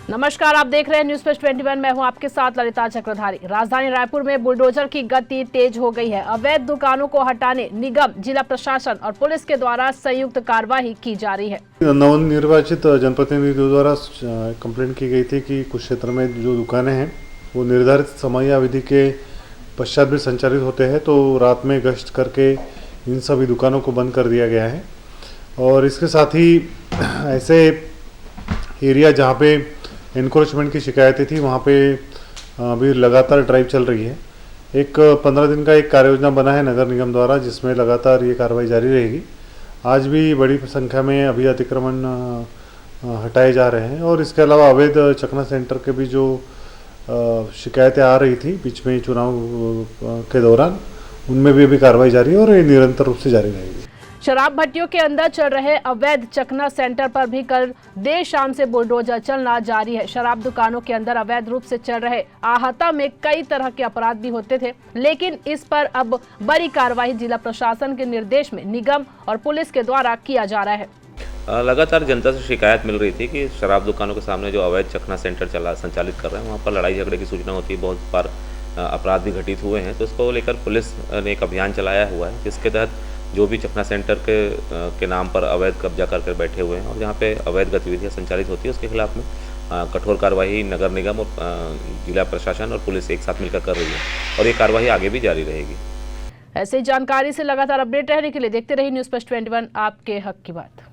नमस्कार, आप देख रहे हैं न्यूज फर्स्ट 21। मैं हूं आपके साथ ललिता चक्रधारी। राजधानी रायपुर में बुलडोजर की गति तेज हो गई है। अवैध दुकानों को हटाने निगम, जिला प्रशासन और पुलिस के द्वारा संयुक्त कार्रवाई की जा रही है। नवनिर्वाचित जनप्रतिनिधियों द्वारा कंप्लेंट की गई थी कि कुछ क्षेत्र में जो दुकानें हैं वो निर्धारित समयावधि के पश्चात भी संचालित होते हैं, तो रात में गश्त करके इन सभी दुकानों को बंद कर दिया गया है। और इसके साथ ही ऐसे एरिया जहाँ पे एनक्रोचमेंट की शिकायतें थी वहाँ पे अभी लगातार ड्राइव चल रही है। एक 15 दिन का एक कार्य योजना बना है नगर निगम द्वारा, जिसमें लगातार ये कार्रवाई जारी रहेगी। आज भी बड़ी संख्या में अभी अतिक्रमण हटाए जा रहे हैं और इसके अलावा अवैध चखना सेंटर के भी जो शिकायतें आ रही थी बीच में चुनाव के दौरान, उनमें भी अभी कार्रवाई जारी है और ये निरंतर रूप से जारी रहेगी। शराब भट्टियों के अंदर चल रहे अवैध चखना सेंटर पर भी कल देर शाम से बुलडोजर चलना जारी है। शराब दुकानों के अंदर अवैध रूप से चल रहे आहता में कई तरह के अपराध भी होते थे, लेकिन इस पर अब बड़ी कार्रवाई जिला प्रशासन के निर्देश में निगम और पुलिस के द्वारा किया जा रहा है। लगातार जनता से शिकायत मिल रही थी कि शराब दुकानों के सामने जो अवैध चखना सेंटर संचालित कर रहे हैं वहाँ पर लड़ाई झगड़े की सूचना होती है, बहुत बार अपराध भी घटित हुए हैं। तो इसको लेकर पुलिस ने एक अभियान चलाया हुआ है, जिसके तहत जो भी चखना सेंटर के नाम पर अवैध कब्जा कर बैठे हुए हैं और जहाँ पे अवैध गतिविधियाँ संचालित होती है, उसके खिलाफ में कठोर कार्रवाई नगर निगम और जिला प्रशासन और पुलिस एक साथ मिलकर कर रही है और ये कार्रवाई आगे भी जारी रहेगी। ऐसी जानकारी से लगातार अपडेट रहने के लिए देखते रहिए न्यूज फर्स्ट 21, आपके हक की बात।